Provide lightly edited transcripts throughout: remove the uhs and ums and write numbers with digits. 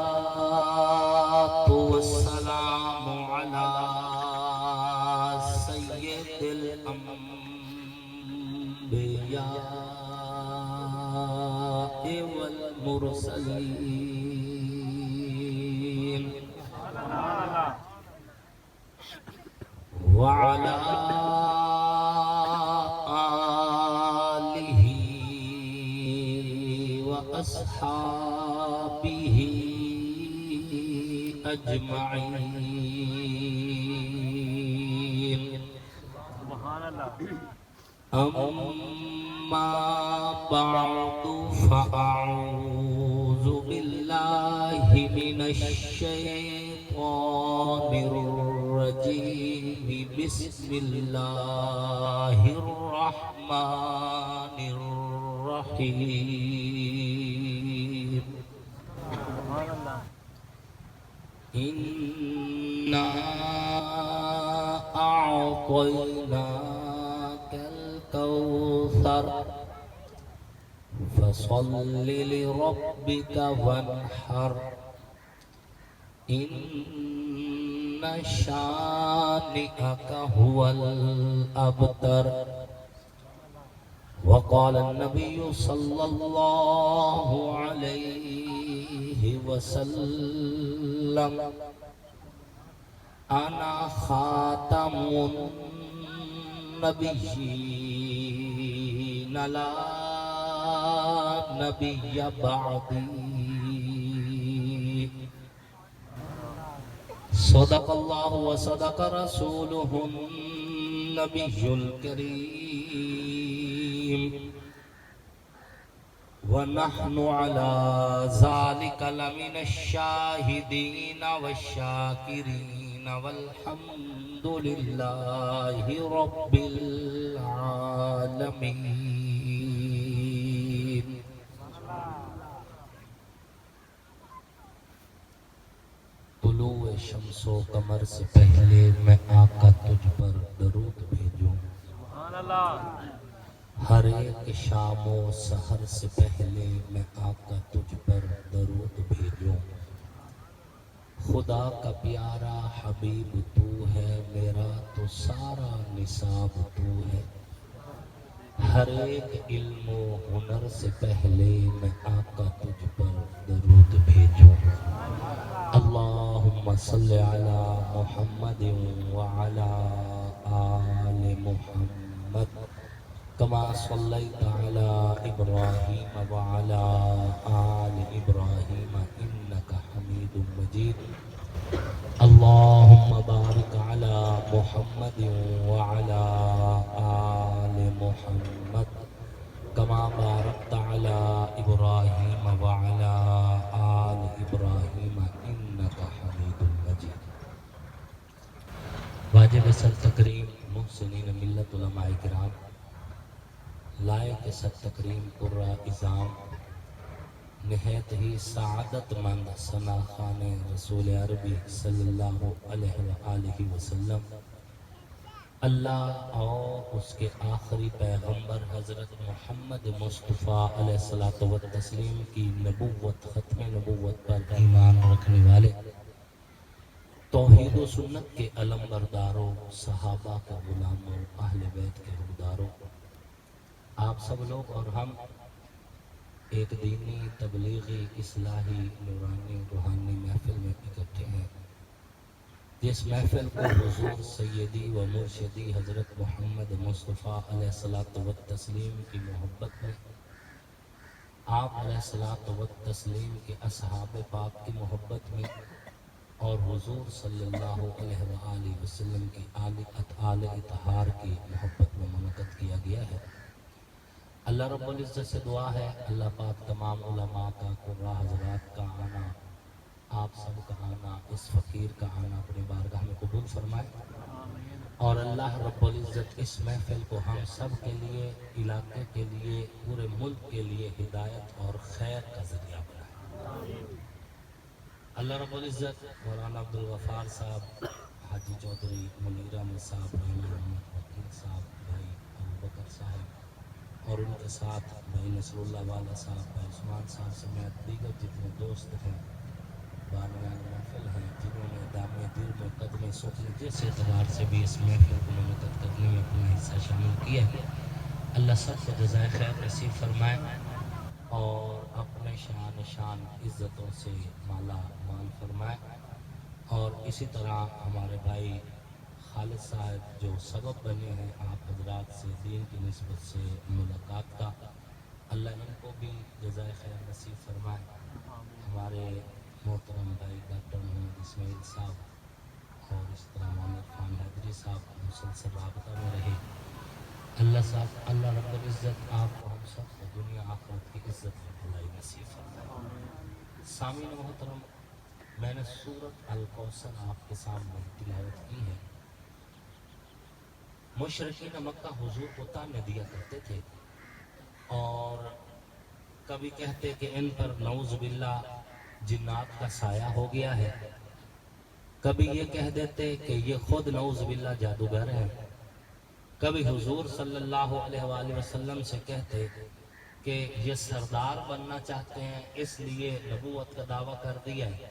والصلاة والسلام على سيد الأنبياء والمرسلين وعلى آله وأصحابه أجمعين. أما بعد فأعوذ بالله من الشيطان الرجيم. بسم الله الرحمن الرحيم. إنا أعطيناك الكوثر فصل لربك وانحر إن شانئك هو الأبتر. وقال النبي صلى الله عليه وسلم أنا خاتم النبيين لا نبي بعدي. صدق الله وصدق رسوله النبي الكريم ونحن على ذلك لمن الشاهدين والشاكرين والحمد لله رب العالمين. طلوع شمس و قمر سے پہلے میں آقا تجھ پر درود بھیجوں. ہر ایک شام و سحر سے پہلے میں آقا تجھ پر درود بھیجوں. خدا کا پیارا حبیب تو ہے، میرا تو سارا نصاب تو ہے. ہر ایک علم و ہنر سے پہلے میں آقا تجھ پر درود بھیجوں. اللہم صلی علی محمد وعلی آل محمد كما صليت على إبراهيم وعلى آل إبراهيم إنك حميد مجيد. اللهم بارك على محمد وعلى آل محمد كما باركت على إبراهيم وعلى آل إبراهيم إنك حميد مجيد. واجب سر تکریم محسنین ملت علماء کرام، لائق ست تکریم قرہ اظام، نہایت ہی سعادت مند ثنا خان رسول عربی صلی اللہ علیہ وآلہ وسلم، اللہ اور اس کے آخری پیغمبر حضرت محمد مصطفیٰ علیہ الصلوۃ والتسلیم کی نبوت، ختم نبوت پر ایمان رکھنے والے، توحید و سنت کے علم برداروں، صحابہ کے غلاموں، اہل بیت کے حقداروں، آپ سب لوگ اور ہم ایک دینی، تبلیغی، اصلاحی، نورانی، روحانی محفل میں اکٹھے ہیں، جس محفل کو حضور سیدی و مرشدی حضرت محمد مصطفیٰ علیہ الصلوۃ والتسلیم کی محبت میں، آپ علیہ الصلوۃ والتسلیم کے اصحاب پاک کی محبت میں، اور حضور صلی اللہ علیہ وآلہ وسلم کی آل اطہار کی محبت میں منعقد کیا گیا ہے. اللہ رب العزت سے دعا ہے اللہ پاک تمام علماء کا، قراء حضرات کا آنا، آپ سب کا آنا، اس فقیر کا آنا اپنی بارگاہ میں قبول فرمائے، اور اللہ رب العزت اس محفل کو ہم سب کے لیے، علاقے کے لیے، پورے ملک کے لیے ہدایت اور خیر کا ذریعہ بنائے. اللہ رب العزت مولانا عبدالغفار صاحب، حاجی چودھری منیر احمد صاحب، رانا محمد وکیل صاحب، بھائی ابو بکر صاحب، اور ان کے ساتھ بھائی نصر اللہ والا صاحب، بھائی عثمان صاحب سمیت دیگر جتنے دوست ہیں، بانیان محفل ہیں، جنہوں نے دامِ دل میں قدم سخن جس اعتبار سے بھی اس محفل کو منعقد کرنے میں اپنا حصہ شامل کیا ہے، اللہ سب کو جزائے خیر نصیب فرمائے اور اپنے شان عزتوں سے مالا مال فرمائے۔ اور اسی طرح ہمارے بھائی خالد صاحب جو سبب بنے ہیں آپ حضرات سے دین کی نسبت سے ملاقات کا، اللہ ان کو بھی جزائے خیر نصیب فرمائے۔ ہمارے محترم بھائی ڈاکٹر محمد اسماعیل صاحب اور اس طرح محمد خان حیدری صاحب مسلسل رابطہ میں رہے۔ اللہ رب العزت آپ کو ہم سب کو دنیا آخرت کی عزت میں بھلائی نصیب فرمائے۔ سامعین محترم، میں نے سورۃ الکوثر آپ کے سامنے تلاوت کی ہے۔ مشرکین مکہ حضور کو تانے دیا کرتے تھے اور کبھی کہتے کہ ان پر نعوذ باللہ جنات کا سایہ ہو گیا ہے، کبھی یہ کہہ دیتے کہ یہ خود نعوذ باللہ جادوگر ہیں، کبھی حضور صلی اللہ علیہ وآلہ وسلم سے کہتے کہ یہ سردار بننا چاہتے ہیں اس لیے نبوت کا دعویٰ کر دیا ہے۔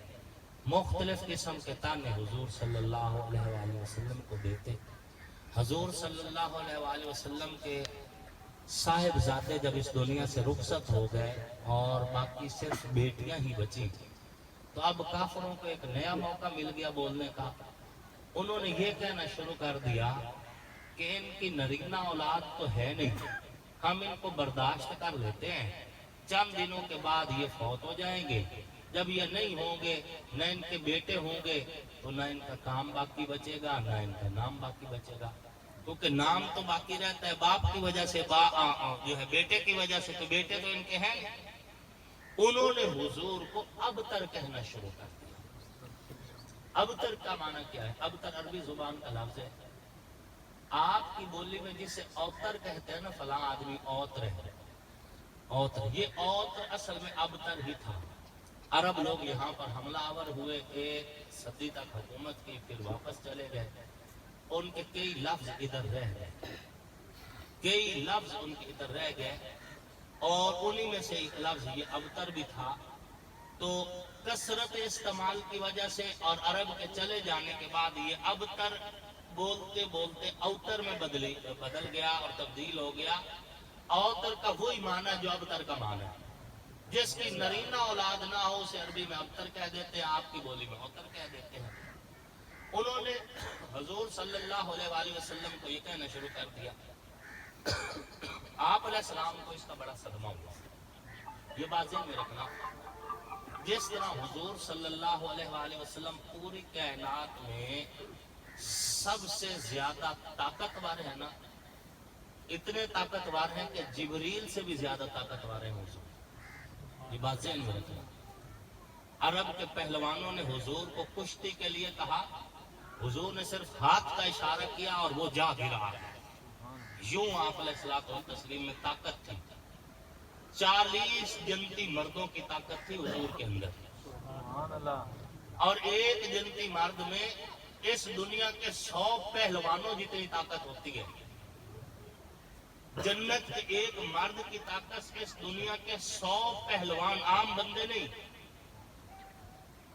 مختلف قسم کے تانے حضور صلی اللہ علیہ وآلہ وسلم کو دیتے۔ حضور صلی اللہ علیہ وآلہ وسلم کے صاحبزادے جب اس دنیا سے رخصت ہو گئے اور باقی صرف بیٹیاں ہی بچی، تو اب کافروں کو ایک نیا موقع مل گیا بولنے کا۔ انہوں نے یہ کہنا شروع کر دیا کہ ان کی نرینہ اولاد تو ہے نہیں، ہم ان کو برداشت کر لیتے ہیں، چند دنوں کے بعد یہ فوت ہو جائیں گے، جب یہ نہیں ہوں گے نہ ان کے بیٹے ہوں گے تو نہ ان کا کام باقی بچے گا نہ ان کا نام باقی بچے گا، کیونکہ نام تو باقی رہتا ہے باپ کی وجہ سے، جو ہے بیٹے کی وجہ سے، تو بیٹے تو ان کے ہیں۔ انہوں نے حضور کو ابتر کہنا شروع کر دیا۔ ابتر کا معنی کیا ہے؟ ابتر عربی زبان کا لفظ ہے، آپ کی بولی میں جسے اوتر کہتے ہیں نا، فلاں آدمی اوتر ہے، اوتر، یہ اوتر اصل میں ابتر ہی تھا۔ عرب لوگ یہاں پر حملہ آور ہوئے، ایک صدی تک حکومت کی، پھر واپس چلے گئے، ان کے کئی لفظ ادھر رہ گئے، کئی لفظ ان کے ادھر رہ گئے، اور انہی میں سے ایک لفظ یہ ابتر بھی تھا۔ تو کثرت استعمال کی وجہ سے اور عرب کے چلے جانے کے بعد یہ ابتر بولتے بولتے اوتر میں بدل گیا اور تبدیل ہو گیا۔ اوتر کا وہی معنی جو ابتر کا معنی ہے، جس کی نرینہ اولاد نہ ہو اسے عربی میں ابتر کہہ دیتے ہیں، آپ کی بولی میں اوتر کہہ دیتے ہیں۔ انہوں نے حضور صلی اللہ علیہ وآلہ وسلم کو یہ کہنا شروع کر دیا۔ آپ علیہ السلام کو اس کا بڑا صدمہ ہوا۔ یہ بات ذہن میں رکھنا، جس طرح حضور صلی اللہ علیہ وآلہ وسلم پوری کائنات میں سب سے زیادہ طاقتور ہے نا، اتنے طاقتور ہیں کہ جبریل سے بھی زیادہ طاقتور ہیں حضور، یہ بات ذہن میں رکھنا۔ عرب کے پہلوانوں نے حضور کو کشتی کے لیے کہا، حضور نے صرف ہاتھ کا اشارہ کیا اور وہ جا گرا، یوں آپ علیہ الصلوۃ والتسلیم میں طاقت تھی، 40 جنتی مردوں کی طاقت تھی حضور کے اندر، اور ایک جنتی مرد میں اس دنیا کے 100 پہلوانوں جتنی طاقت ہوتی ہے۔ جنت کے ایک مرد کی طاقت اس دنیا کے 100 پہلوان، عام بندے نہیں،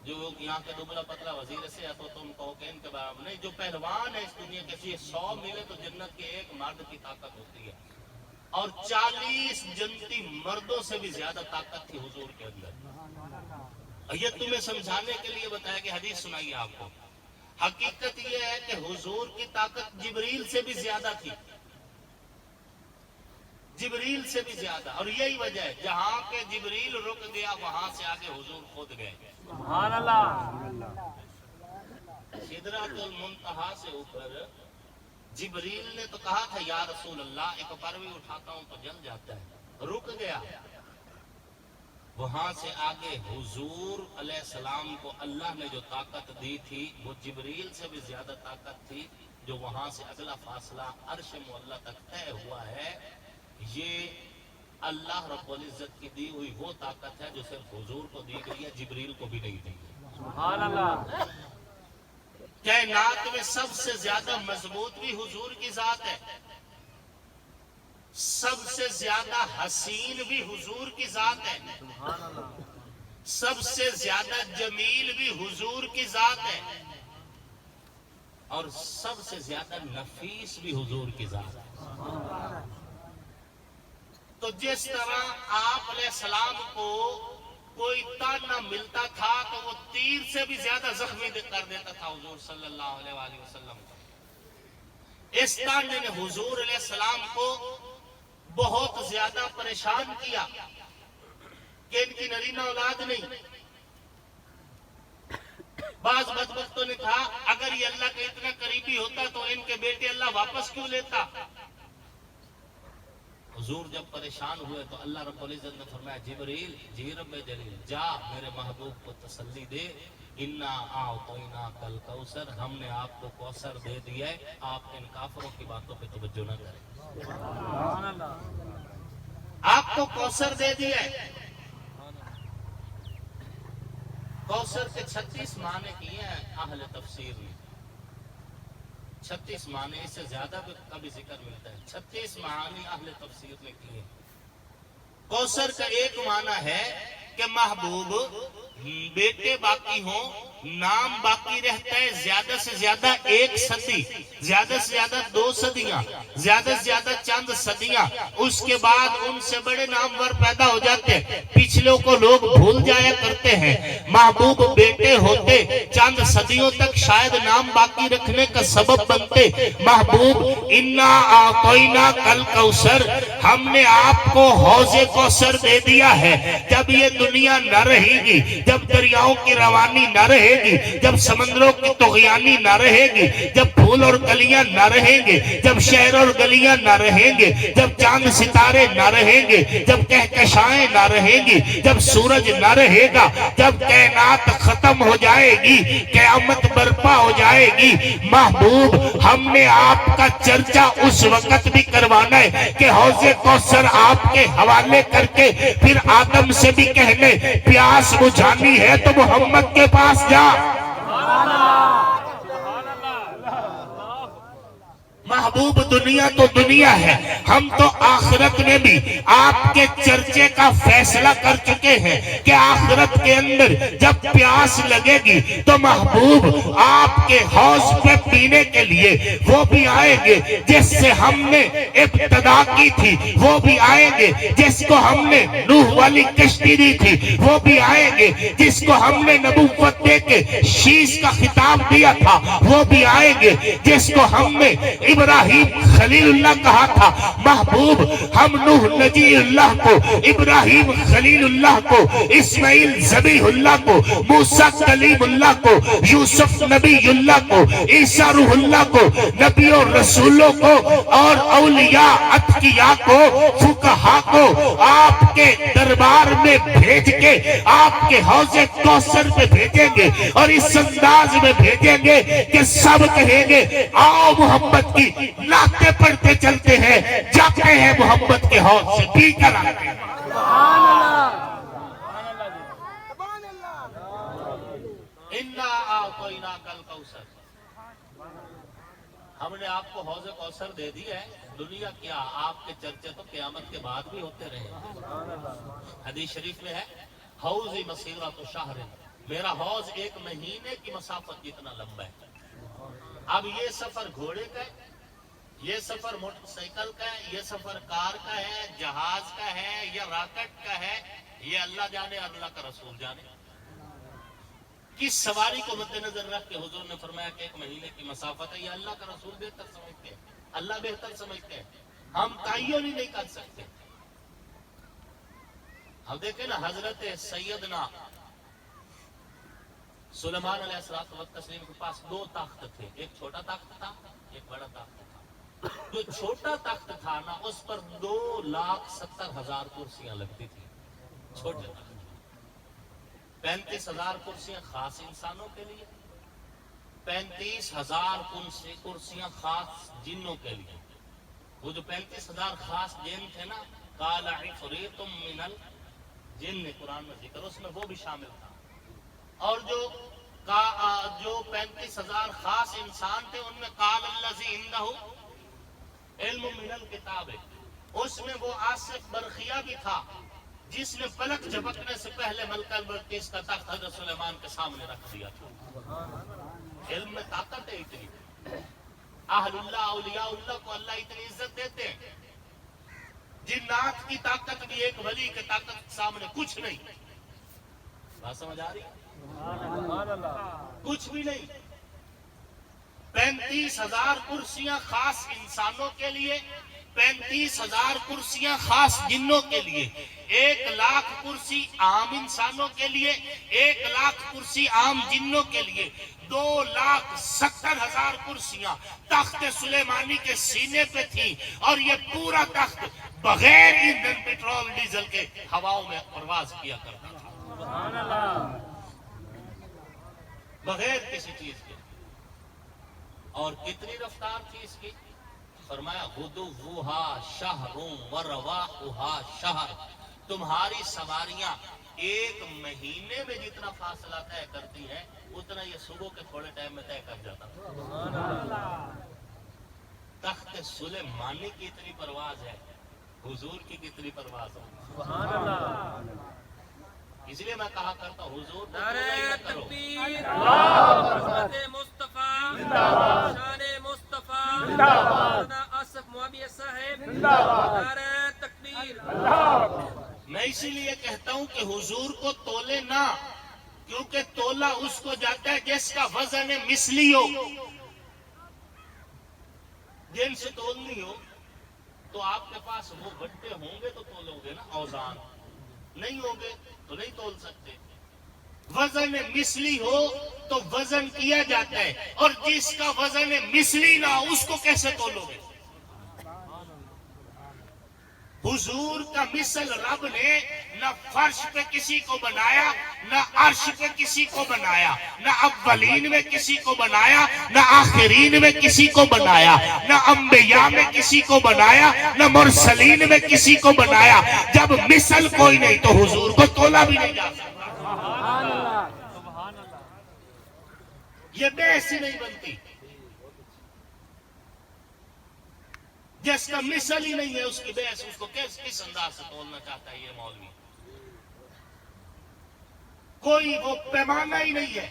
جو یہاں کے دبلا پتلا وزیر سے ہے تو تم کہو کہ ان کے برابر نہیں، جو پہلوان ہے اس دنیا کے 100 ملے تو جنت کے ایک مرد کی طاقت ہوتی ہے، اور 40 جنتی مردوں سے بھی زیادہ طاقت تھی حضور کے اندر۔ یہ تمہیں سمجھانے کے لیے بتایا کہ حدیث سنائیے آپ کو، حقیقت یہ ہے کہ حضور کی طاقت جبریل سے بھی زیادہ تھی، جبریل سے بھی زیادہ، اور یہی وجہ ہے جہاں کے جبریل رک گیا وہاں سے آگے حضور خود گئے۔ سبحان اللہ۔ سدرۃ المنتہا سے اوپر جبریل نے تو کہا تھا یا رسول اللہ ایک پر بھی اٹھاتا ہوں تو جل جاتا ہے، رک گیا۔ وہاں سے آگے حضور علیہ السلام کو اللہ نے جو طاقت دی تھی وہ جبریل سے بھی زیادہ طاقت تھی، جو وہاں سے اگلا فاصلہ عرش معلی تک طے ہوا ہے، یہ اللہ رب العزت کی دی ہوئی وہ طاقت ہے جو صرف حضور کو دی گئی ہے، جبریل کو بھی نہیں دی گئی۔ سبحان اللہ۔ کائنات میں سب سے زیادہ مضبوط بھی حضور کی ذات ہے، سب سے زیادہ حسین بھی حضور کی ذات ہے، سب سے زیادہ جمیل بھی حضور کی ذات ہے، اور سب سے زیادہ نفیس بھی حضور کی ذات ہے۔ تو جس طرح آپ علیہ السلام کو کوئی تانا ملتا تھا تو وہ تیر سے بھی زیادہ زخمی کر دیتا تھا حضور صلی اللہ علیہ وآلہ وسلم کو۔ اس تانے نے حضور علیہ السلام کو بہت زیادہ پریشان کیا کہ ان کی نرینہ اولاد نہیں۔ بعض بدبختوں نے کہا اگر یہ اللہ کا اتنا قریبی ہوتا تو ان کے بیٹے اللہ واپس کیوں لیتا؟ حضور جب پریشان ہوئے تو اللہ رب العزت نے فرمایا جبریل جی رب جلیل جا میرے محبوب کو تسلی دے، انا اعطیناک الکوثر، ہم نے آپ کو کوثر دے دیا ہے، آپ ان کافروں کی باتوں پہ توجہ نہ کریں، آپ کو کوثر دے دیا ہے۔ کوثر کے 36 معنی کیے ہیں اہل تفسیر نے، 36 معنی، اس سے زیادہ بھی کبھی ذکر ملتا ہے، 36 معنی اہل تفسیر نے کیے۔ کوثر کا ایک معنی ہے کہ محبوب بیٹے باقی ہوں، نام باقی رہتا ہے زیادہ سے زیادہ 1 صدی، زیادہ سے زیادہ 2 صدیاں، زیادہ سے زیادہ چند صدیاں، اس کے بعد ان سے بڑے نامور پیدا ہو جاتے ہیں، پچھلوں کو لوگ بھول جایا کرتے ہیں۔ محبوب بیٹے ہوتے چند صدیوں تک شاید نام باقی رکھنے کا سبب بنتے۔ محبوب انا اعطیناک الکوثر، ہم نے آپ کو حوض کوثر دے دیا ہے، جب یہ دنیا نہ رہے گی، جب دریاؤں کی روانی نہ رہے گی، جب سمندروں کی طغیانی نہ رہے گی، جب پھول اور کلیاں نہ رہیں گے، جب شہر اور گلیاں نہ رہیں گے، جب چاند ستارے نہ رہیں گے، جب کہکشائیں نہ رہیں گی، جب سورج نہ رہے گا، جب کائنات ختم ہو جائے گی، قیامت برپا ہو جائے گی، محبوب ہم نے آپ کا چرچا اس وقت بھی کروانا ہے کہ حوض کوثر آپ کے حوالے کر کے پھر آدم سے بھی کہنے پیاس بجھانی ہے تو محمد کے پاس جا۔ محبوب دنیا تو دنیا ہے، ہم تو آخرت میں بھی آپ کے چرچے کا فیصلہ کر چکے ہیں کہ آخرت کے اندر جب پیاس لگے گی تو محبوب آپ کے حوض پہ پینے کے لیے وہ بھی آئیں گے جس سے ہم نے ابتدا کی تھی، وہ بھی آئیں گے جس کو ہم نے نوح والی کشتی دی تھی، وہ بھی آئیں گے جس کو ہم نے نبوت دے کے شیش کا خطاب دیا تھا، وہ بھی آئیں گے جس کو ہم نے ابراہیم خلیل اللہ کہا تھا۔ محبوب ہم نوح نجی اللہ کو، ابراہیم خلیل اللہ کو، اسماعیل ذبیح اللہ کو، موسیٰ کلیم اللہ کو، یوسف نبی اللہ کو، عیسیٰ روح اللہ کو، نبیوں رسولوں کو اور اولیاء اتقیاء کو، فقہاء کو آپ کے دربار میں بھیج کے آپ کے حوض کوثر میں بھیجیں گے، اور اس انداز میں بھیجیں گے کہ سب کہیں گے آؤ محمد کی نعتیں پڑھتے چلتے ہیں، جاتے ہیں محمد کے حوض سے پی کر آتے ہیں۔ انا اعطیناک الکوثر، ہم نے آپ کو حوض کوثر دے دی ہے، دنیا کیا آپ کے چرچے تو قیامت کے بعد بھی ہوتے رہے۔ حدیث شریف میں ہے حوض مسیرۃ شہر، میرا حوض 1 مہینے کی مسافت جتنا لمبا ہے۔ اب یہ سفر گھوڑے کا ہے، یہ سفر موٹر سائیکل کا ہے، یہ سفر کار کا ہے، جہاز کا ہے یا راکٹ کا ہے، یہ اللہ جانے، اللہ کا رسول جانے۔ کس سواری کو مد نظر رکھ کے حضور نے فرمایا کہ 1 مہینے کی مسافت ہے، یہ اللہ کا رسول بہتر سمجھتے ہیں، اللہ بہتر سمجھتے ہیں، ہم تعین ہی نہیں کر سکتے۔ اب دیکھیں نا حضرت سیدنا سلیمان علیہ السلام کے پاس 2 تخت تھے، ایک چھوٹا تخت تھا، ایک بڑا تخت تھا۔ جو چھوٹا تخت تھا نا اس پر 2,70,000 کرسیاں لگتی تھی، چھوٹے تخت 35,000 کرسیاں خاص انسانوں کے لیے، 35,000 کرسیاں خاص جنوں کے لیے۔ وہ جو 35,000 خاص جن تھے نا، قال عفریت من الجن، قرآن میں ذکر اس میں وہ بھی شامل تھا، اور جو 35,000 خاص انسان تھے ان میں قال الذی عنده علم من الکتاب، اس میں وہ آصف برخیا بھی تھا جس نے پلک جھپکنے سے پہلے ملکہ بلقیس کا تخت حضرت سلیمان کے سامنے رکھ دیا تھا۔ علم میں طاقت ہے اتنی، اہل اللہ اولیاء اللہ کو اللہ اتنی عزت دیتے ہیں، جنات کی طاقت بھی ایک ولی کے طاقت کے سامنے کچھ نہیں۔ بات سمجھ آ رہی؟ کچھ بھی نہیں۔ 35,000 کرسیاں خاص انسانوں کے لیے، 35,000 کرسیاں خاص جنوں کے لیے، 1,00,000 کرسی عام انسانوں کے لیے، 1,00,000 کرسی عام جنوں کے لیے، 2,70,000 کرسیاں تخت سلیمانی کے سینے پہ تھی، اور یہ پورا تخت بغیر ایندھن پیٹرول ڈیزل کے ہواؤں میں پرواز کیا کرتا تھا، بغیر کسی چیز کے۔ اور کتنی رفتار تھی اس کی؟ فرمایا غدوہا شہر ورواحہا شہر، تمہاری سواریاں ایک مہینے میں جتنا فاصلہ طے کرتی ہیں اتنا یہ صبح کے تھوڑے ٹائم میں طے کر جاتا تھا۔ تخت سلیمانی کی اتنی پرواز ہے، حضور کی کتنی پرواز ہے۔ اس لیے میں کہا کرتا ہوں حضور کو نعرہ تکبیر، حضرت مصطفیٰ، شان مصطفیٰ، مولانا آصف معاویہ صاحب، نعرہ تکبیر۔ میں اسی لیے کہتا ہوں کہ حضور کو تولے نہ، کیونکہ تولا اس کو جاتا ہے جس کا وزن مثلی ہو۔ جن سے تولنی ہو تو آپ کے پاس وہ بٹے ہوں گے تو تولو گے نا، اوزان نہیں ہوں گے تو نہیں تول سکتے۔ وزن مثلی ہو تو وزن کیا جاتا ہے، اور جس کا وزن مثلی نہ ہو اس کو کیسے تولو گے؟ حضور کا مثل رب نے نہ فرش پہ کسی کو بنایا، نہ عرش پہ کسی کو بنایا، نہ اولین میں کسی کو بنایا، نہ آخرین میں کسی کو بنایا، نہ انبیاء میں کسی کو بنایا، نہ مرسلین میں کسی کو بنایا۔ جب مثل کوئی نہیں تو حضور کو تولا بھی نہیں جا سکتا۔ یہ بحث ہی نہیں بنتی۔ جس کا مثل ہی نہیں ہے اس کی بحث، اس کو کس انداز سے تولنا چاہتا ہے یہ مولوی؟ کوئی وہ پیمانہ ہی نہیں ہے،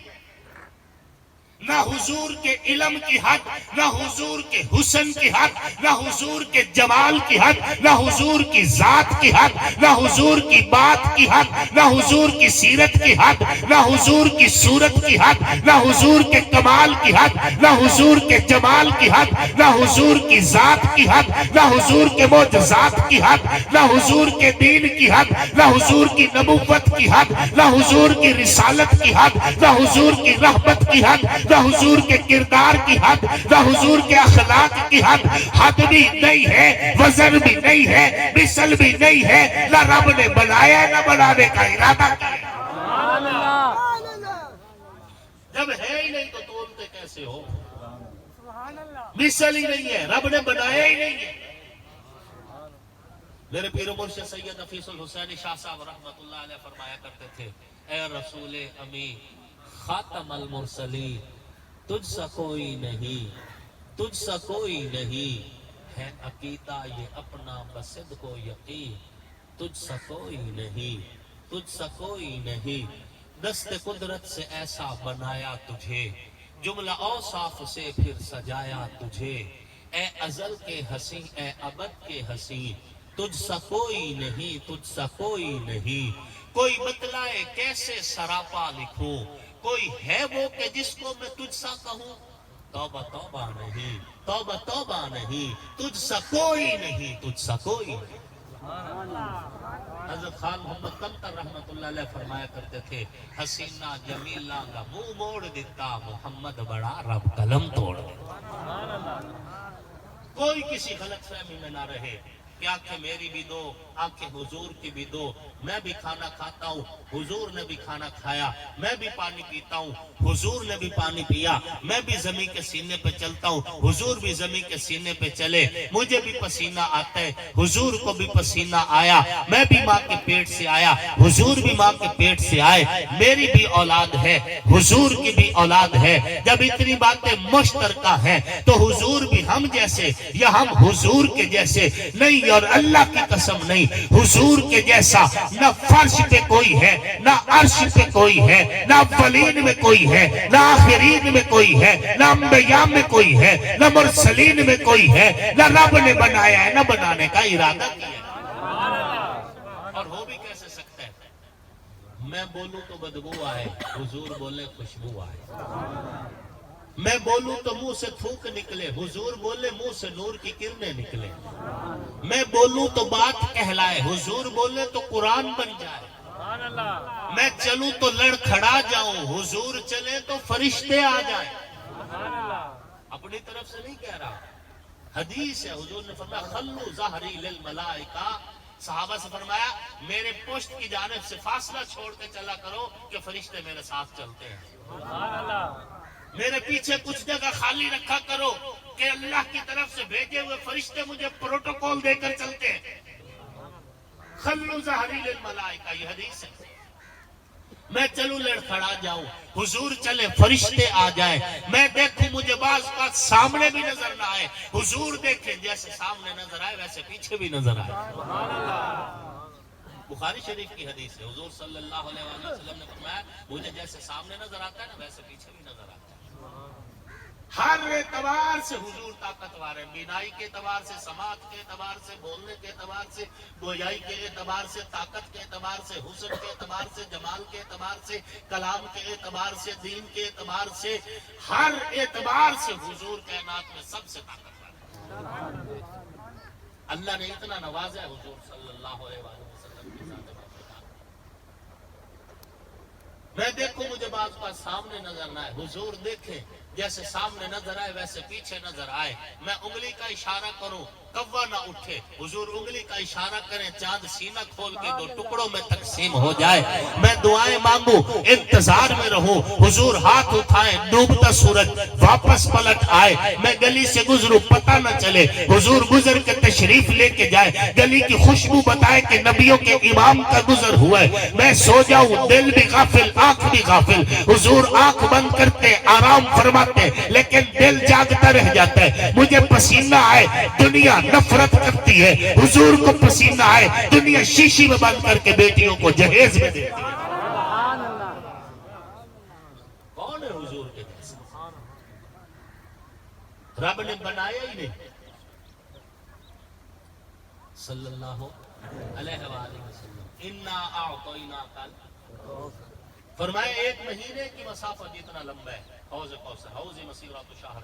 نہ حضور کے علم کی حد، نہ حضور کے حسن کی حد، نہ حضور کے جمال کی حد، نہ حضور کی ذات کی حد، نہ حضور کی بات کی حد، نہ حضور کی سیرت کی حد، نہ حضور کی صورت کی حد، نہ حضور کے کمال کی حد، نہ حضور کے جمال کی حد، نہ حضور کی ذات کی حد، نہ حضور کے معجزات کی حد، نہ حضور کے دین کی حد، نہ حضور کی نبوت کی حد، نہ حضور کی رسالت کی حد، نہ حضور کی رحمت کی حد، نہ حضور کے کردار کی حد، نہ حضور کے اخلاق کی حد۔ حد بھی نہیں ہے، وزن بھی نہیں ہے، مثل بھی نہیں ہے، نہ رب نے بنایا نہ بنانے کا ارادہ کیا۔ جب ہے ہی نہیں تو تولتے کیسے ہو؟ مثل ہی نہیں ہے، رب نے بنایا ہی نہیں ہے۔ میرے پیر و مرشد سید حفیظ الحسین شاہ صاحب رحمت اللہ علیہ فرمایا کرتے تھے، اے رسول امی خاتم المرسلین، تجھ سا کوئی نہیں، تجھ سا کوئی نہیں، ہے عقیدہ یہ اپنا بصدق و یقین، تجھ سا کوئی نہیں، تجھ سا کوئی نہیں، دست قدرت سے ایسا بنایا تجھے، جملہ اوصاف سے پھر سجایا تجھے، اے ازل کے حسین، اے ابد کے حسین، تجھ سا کوئی نہیں، تجھ سا کوئی نہیں، کوئی بتلائے کیسے سراپا لکھوں، کوئی ہے وہ کہ جس کو میں تجھ سا کہوں، توبہ توبہ نہیں، توبہ توبہ نہیں، تجھ سا کوئی نہیں، تجھ سا کوئی نہیں۔ حضرت خان محمد قمطر رحمت اللہ علیہ فرمایا کرتے تھے، حسینہ جمیلہ کا منہ موڑ دیتا محمد بڑا رب قلم توڑ دیتا۔ کوئی کسی غلط فہمی میں نہ رہے کہ آنکھیں میری بھی دو، آنکھیں حضور کی بھی دو، میں بھی کھانا کھاتا ہوں، حضور نے بھی کھانا کھایا، میں بھی پانی پیتا ہوں، حضور نے بھی پانی پیا، میں بھی زمین کے سینے پہ چلتا ہوں، حضور بھی زمین کے سینے پہ چلے، مجھے بھی پسینہ آتا ہے، حضور کو بھی پسینہ آیا، میں بھی ماں کے پیٹ سے آیا، حضور بھی ماں کے پیٹ سے آئے، میری بھی اولاد ہے، حضور کی بھی اولاد ہے۔ جب اتنی باتیں مشترکہ ہیں تو حضور بھی ہم جیسے یا ہم حضور کے جیسے نہیں، نہیں اور اللہ کی قسم نہیں، حضور کے جیسا نہ فرش پہ کوئی ہے، نہ عرش پہ کوئی ہے، نہ اولین میں کوئی ہے، نہ آخرین میں کوئی ہے، نہ انبیاء میں کوئی ہے، نہ مرسلین میں کوئی ہے، نہ رب نے بنایا ہے، نہ بنانے کا ارادہ کیا ہے۔ اور ہو بھی کیسے سکتا ہے؟ میں بولوں تو بدبو آئے، حضور بولے خوشبو آئے۔ میں بولوں تو منہ سے تھوک نکلے، حضور بولے منہ سے نور کی کرنیں نکلے۔ میں بولوں تو بات کہلائے، حضور بولے تو قرآن بن جائے۔ میں چلوں تو لڑکھڑا جاؤں، حضور چلے تو فرشتے آ جائیں۔ اپنی طرف سے نہیں کہہ رہا، حدیث ہے، حضور نے فرمایا خلو ظہری للملائکہ، صحابہ سے فرمایا میرے پشت کی جانب سے فاصلہ چھوڑ کے چلا کرو کہ فرشتے میرے ساتھ چلتے ہیں۔ میرے پیچھے کچھ جگہ خالی رکھا کرو کہ اللہ کی طرف سے بھیجے ہوئے فرشتے مجھے پروٹوکول دے کر چلتے ہیں۔ خلو ظہری للملائکہ، یہ حدیث ہے۔ میں چلوں لڑکھڑا جاؤں، حضور چلے فرشتے آ جائیں۔ میں دیکھوں مجھے بعض بات سامنے بھی نظر نہ آئے، حضور دیکھیں جیسے سامنے نظر آئے ویسے پیچھے بھی نظر آئے۔ بخاری شریف کی حدیث ہے، حضور صلی اللہ علیہ وسلم نے فرمایا مجھے جیسے سامنے نظر آتا ہے نا ویسے پیچھے بھی نظر آتا ہے۔ ہر اعتبار سے حضور طاقتور ہے، بینائی کے اعتبار سے، سماعت کے اعتبار سے، بولنے کے اعتبار سے، گویائی کے اعتبار سے، طاقت کے اعتبار سے، حسن کے اعتبار سے، جمال کے اعتبار سے، کلام کے اعتبار سے، دین کے اعتبار سے، ہر اعتبار سے حضور کائنات میں سب سے طاقتور ہے۔ اللہ نے اتنا نوازا ہے حضور صلی اللہ علیہ وسلم کے ساتھ۔ میں دیکھوں مجھے بعض بات سامنے نظر نہ آئے، حضور دیکھیں جیسے سامنے نظر آئے ویسے پیچھے نظر آئے۔ میں انگلی کا اشارہ کروں کوا نہ اٹھے، حضور انگلی کا اشارہ کریں چاند سینہ کھول کے دو ٹکڑوں میں تقسیم ہو جائے۔ میں دعائیں مانگوں انتظار میں رہوں، حضور ہاتھ اٹھائیں ڈوبتا سورج واپس پلٹ آئے۔ میں گلی سے گزروں پتہ نہ چلے، حضور گزر کے تشریف لے کے جائے، گلی کی خوشبو بتائے کہ نبیوں کے امام کا گزر ہوا ہے۔ میں سو جاؤں دل بھی غافل آنکھ بھی غافل، حضور آنکھ بند کرتے آرام فرماتے لیکن دل جاگتا رہ جاتا ہے۔ مجھے پسینہ آئے دنیا نفرت کرتی ہے، حضور کو پسینہ آئے دنیا شیشی میں بند کر کے بیٹیوں کو جہیز میں دیتی ہے۔ کون ہے حضور کے جیسا؟ رب نے بنایا ہی نہیں صلی اللہ علیہ وآلہ وسلم۔ انا اعطیناک الکوثر، فرمایا ایک مہینے کی مسافت جتنا لمبا ہے حوض کوثر، حوض مسیرات شہر،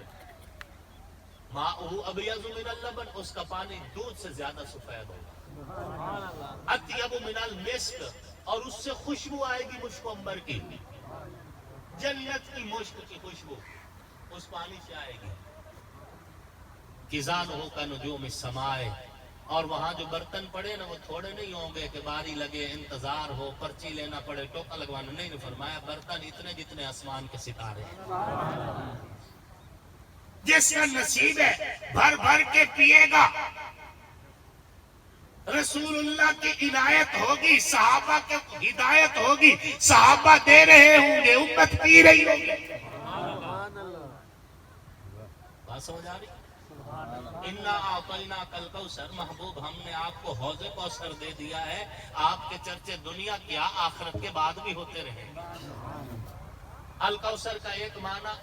ماؤہ ابیض من اللبن، اس کا پانی دودھ سے زیادہ سفید ہوگا، اطیب من المسک، اور اس سے خوشبو آئے گی مشک و عنبر کی، جنت کی مشک کی خوشبو اس پانی سے آئے گی۔ کزانہ کا نجوم السماء، اور وہاں جو برتن پڑے نا وہ تھوڑے نہیں ہوں گے کہ باری لگے انتظار ہو پرچی لینا پڑے ٹوکا لگوانا، نہیں فرمایا برتن اتنے جتنے آسمان کے ستارے۔ جس کا نصیب ہے بھر بھر کے پیے گا، رسول اللہ کی عنایت ہوگی، صحابہ کی ہدایت ہوگی، صحابہ دے رہے ہوں گے، امت پی رہی ہوگی۔ بات سمجھ آ رہی؟ انا اعطیناک الکوثر، محبوب ہم نے آپ کو حوض کوثر دے دیا ہے، آپ کے چرچے دنیا کیا آخرت کے بعد بھی ہوتے رہے۔ الکوثر کا ایک معنی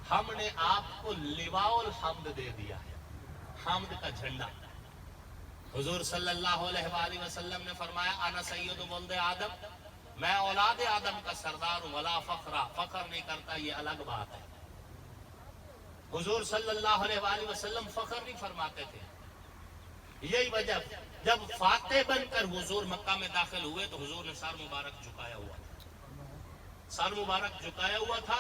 ہم نے آپ کو لواء الحمد دے دیا ہے، حمد کا جھنڈا۔ حضور صلی اللہ علیہ وآلہ وسلم نے فرمایا انا سید ولد آدم، میں اولاد آدم کا سردار ہوں، ولا فخرا، فخر نہیں کرتا، یہ الگ بات ہے۔ حضور صلی اللہ علیہ وآلہ وسلم فخر نہیں فرماتے تھے۔ یہی وجہ جب فاتح بن کر حضور مکہ میں داخل ہوئے تو حضور نے سر مبارک جھکایا ہوا تھا، سر مبارک جھکایا ہوا تھا۔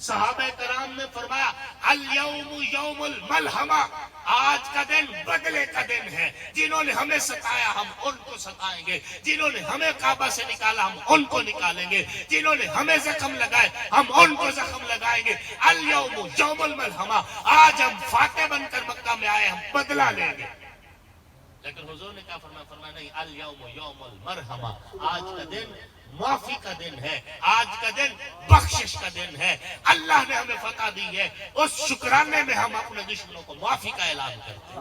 صحابہ کرام نے فرمایا الیوم یوم الملحمہ، آج کا دن بدلے کا دن ہے، جنہوں نے ہمیں ستایا ہم ان کو ستائیں گے، جنہوں نے ہمیں کعبہ سے نکالا ہم ان کو نکالیں گے، جنہوں نے ہمیں زخم لگائے ہم ان کو زخم لگائیں گے۔ الیوم یوم الملحمہ، آج ہم فاتح بن کر مکہ میں آئے، ہم بدلہ لیں گے۔ لیکن حضور نے کیا فرمایا؟ فرمایا نہیں، الیوم یوم المرحمہ، آج کا دن معافی کا دن ہے، آج کا دن بخشش کا دن ہے، اللہ نے ہمیں فتح دی ہے، اس شکرانے میں ہم اپنے دشمنوں کو معافی کا اعلان کرتے ہیں۔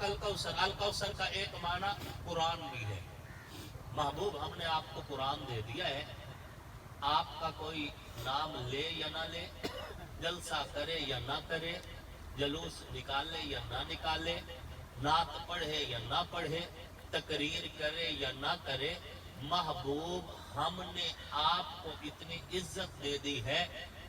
کل کوثر، الکوثر کا ایک معنی قرآن بھی ہے۔ محبوب ہم نے آپ کو قرآن دے دیا ہے، آپ کا کوئی نام لے یا نہ لے، جلسہ کرے یا نہ کرے، جلوس نکالے یا نہ نکالے، نعت پڑھے یا نہ پڑھے، تقریر کرے یا نہ کرے، محبوب ہم نے آپ کو اتنی عزت دے دی ہے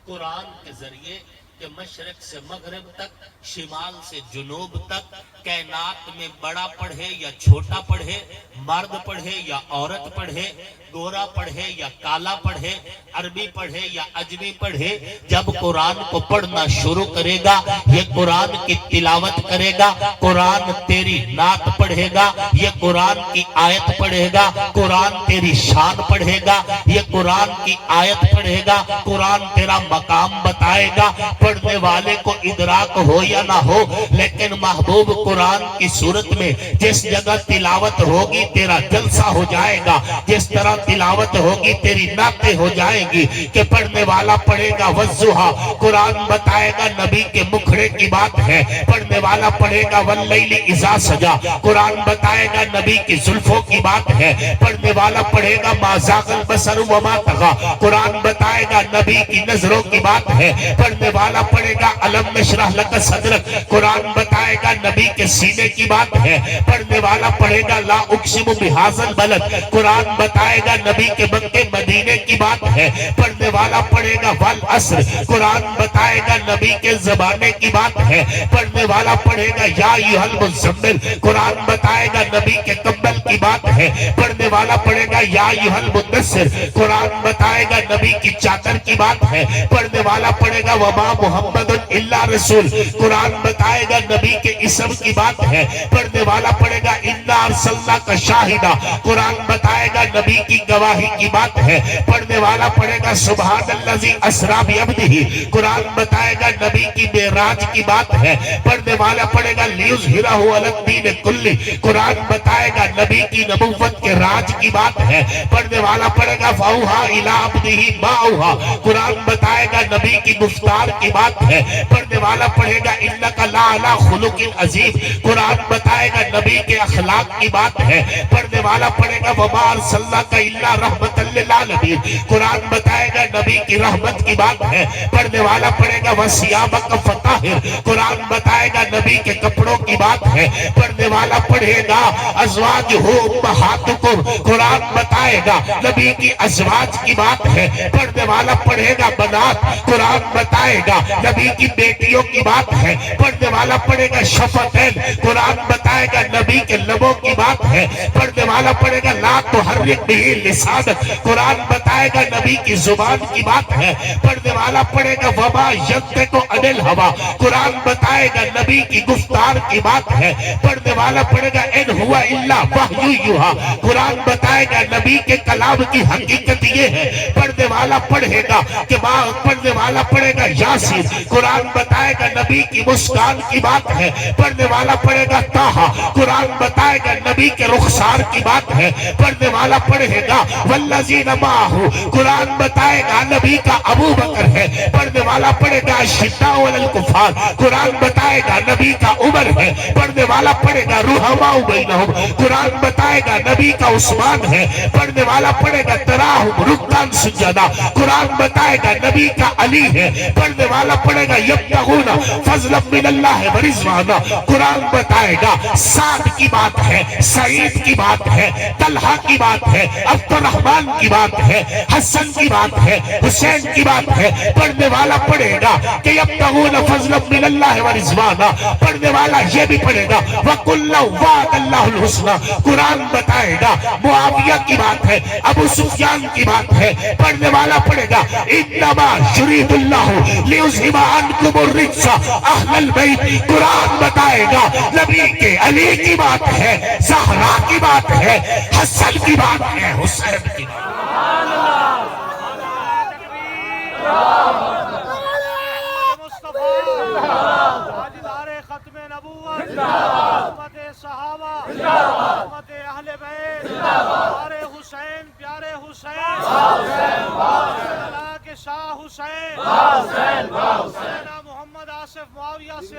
قرآن کے ذریعے کہ مشرق سے مغرب تک، شمال سے جنوب تک، کائنات میں بڑا پڑھے یا چھوٹا پڑھے، مرد پڑھے یا عورت پڑھے، گورا پڑھے یا کالا پڑھے، عربی پڑھے یا عجمی پڑھے، جب قرآن کو پڑھنا شروع کرے گا، یہ قرآن کی تلاوت کرے گا، قرآن تیری نعت پڑھے گا، یہ قرآن کی آیت پڑھے گا، قرآن تیری شان پڑھے گا، یہ قرآن کی آیت پڑھے گا، قرآن تیرا مقام بتائے گا، پڑھنے والے کو ادراک ہو یا نہ ہو، لیکن محبوب قرآن کی صورت میں جس جگہ تلاوت ہوگی تیرا جلسہ ہو جائے گا، جس طرح تلاوت ہوگی تیری نعتیں ہو جائیں گی کہ پڑھنے والا پڑھے گا والضحیٰ، قرآن بتائے گا نبی کے مکھڑے کی بات ہے، پڑھنے والا پڑھے گا واللیل اذا سجا، قرآن بتائے گا نبی کی زلفوں کی بات ہے، پڑھنے والا پڑھے گا ما زاغ البصر وما طغی، قرآن بتائے گا نبی کی نظروں کی بات ہے، پڑھنے والا پڑھے گا الم نشرح لک صدرک، قرآن بتائے گا نبی کے سینے کی بات ہے، پڑھنے والا پڑھے گا لا اقسم بہذا البلد، قرآن بتائے گا نبی کے مکے مدینے کی بات ہے، پڑھنے والا پڑھے گا والعصر، قرآن بتائے گا نبی کے زمانے کی بات ہے، پڑھنے والا پڑھے گا یا ایھا المزمل، قرآن بتائے گا نبی کے کمبل کی بات ہے، پڑھنے والا پڑھے گا یا ایھا المدثر، قرآن بتائے گا نبی کی چادر کی بات ہے، پڑھنے والا پڑھے گا وما محمد الا رسول، قرآن بتائے گا نبی کے اسم کی بات ہے، پڑھنے والا پڑھے گا انا ارسلناک شاہدا، قرآن بتائے گا نبی کی گواہی کی بات ہے، پڑھنے والا پڑھے گا سبحان الذی اسری بعبدہ، قرآن بتائے گا نبی کی معراج کی بات ہے، پڑھنے والا پڑھے گا لیظہرہ علی الدین کلہ، قرآن بتائے گا نبی کی نبوت کے راج کی بات ہے، پڑھنے والا پڑھے گا فاوحیٰ الی عبدہ ما اوحیٰ، قرآن بتائے گا نبی کی گفتار کی بات ہے، پڑھنے والا پڑھے گا انک لعلی خلق عظیم، قرآن بتائے گا نبی کے اخلاق کی بات ہے، پڑھنے والا پڑھے گا وما ارسلناک الا رحمۃ للعالمین، قرآن بتائے گا نبی کی رحمت کی بات ہے، پڑھنے والا پڑھے گا وثیابک فطہر، قرآن بتائے گا نبی کے کپڑوں کی بات ہے، پڑھنے والا پڑھے گا ازواجہ امہاتکم، قرآن بتائے گا نبی کی ازواج کی بات ہے، پڑھنے والا پڑھے گا بنات، قرآن بتائے گا نبی کی بیٹیوں کی بات ہے، پڑھنے والا پڑھے گا شفتین، قرآن بتائے گا نبی کے لبوں کی بات ہے، پڑھنے والا پڑھے گا لا تحرک بہ لسانک، قرآن بتائے گا نبی کی زبان کی بات ہے، پڑھنے والا پڑھے گا وما ینطق عن الہویٰ، قرآن بتائے گا نبی کی گفتار کی بات ہے، پڑھنے والا پڑھے گا ان ہوا الا وحی یوحیٰ، قرآن بتائے گا نبی کے کلام کی حقیقت یہ ہے، پڑھنے والا پڑھے گا کہ پڑھنے والا پڑھے گا یاسین، قرآن بتائے گا نبی کی مسکان کی بات ہے، پڑھنے والا پڑھے گا طٰہٰ، قرآن بتائے گا نبی کے رخسار کی بات ہے، پڑھنے والا پڑھے گا والذین معہ، قرآن بتائے گا نبی کا ابو بکر ہے، پڑھنے والا پڑھے گا اشداء علی الکفار، قرآن بتائے گا نبی کا عمر ہے، پڑھنے والا پڑھے گا رحماء بینہم، قرآن بتائے گا نبی کا عثمان ہے، پڑھنے والا پڑھے گا تراہم رکعا سجدا، قرآن بتائے گا نبی کا علی ہے، پڑھنے والا پڑھے گا یبتغون فضلا من اللہ ورضوانا، قرآن بتائے گا سعد کی بات ہے، سعید کی بات ہے، طلحہ کی بات ہے، عبد الرحمن کی بات ہے، حسن کی بات ہے، حسین کی بات ہے، پڑھنے والا پڑھے گا کہ یبتغون فضلا من اللہ ورضوانا، پڑھنے والا یہ بھی پڑھے گا وَكُلًّا وَعَدَ اللَّهُ الْحُسْنَى، قرآن بتائے گا معاویہ کی بات ہے، ابو سفیان کی بات ہے، پڑھنے والا پڑھے گا انما یرید اللہ لیذھب عنکم الرجس اہل البیت، قرآن بتائے گا نبی کے علی کی بات ہے، زہرا کی بات ہے، حسن کی بات ہے، حسین کی بات ختم نبوت، امت صحابہ، امت اہل بیت، پیارے حسین، پیارے حسین، اللہ کے شاہ حسین، سیدنا محمد آصف معاویہ سے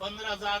15,000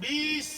20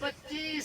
25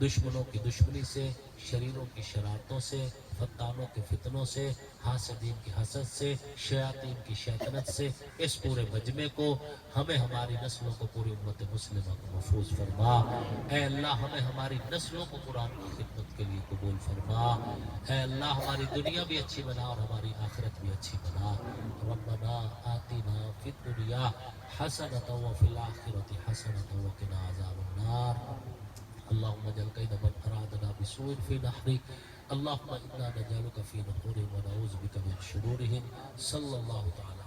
دشمنوں کی دشمنی سے، شریروں کی شرارتوں سے، فتانوں کے فتنوں سے، حاسدین کی حسد سے، شیاطین کی شیطنت سے اس پورے مجمع کو، ہمیں ہماری نسلوں کو، پوری امت مسلمہ کو محفوظ فرما۔ اے اللہ ہمیں ہماری نسلوں کو قرآن کی خدمت کے لیے قبول فرما۔ اے اللہ ہماری دنیا بھی اچھی بنا اور ہماری آخرت بھی اچھی بنا۔ ربنا آتنا فی الدنیا حسنۃ وفی الآخرۃ حسنۃ وقنا عذاب النار۔ اللهم اجعل كيد من أرادنا بسوء في نحره، اللهم إنا نجعلك في نحورهم ونعوذ بك من شرورهم، صلى الله تعالى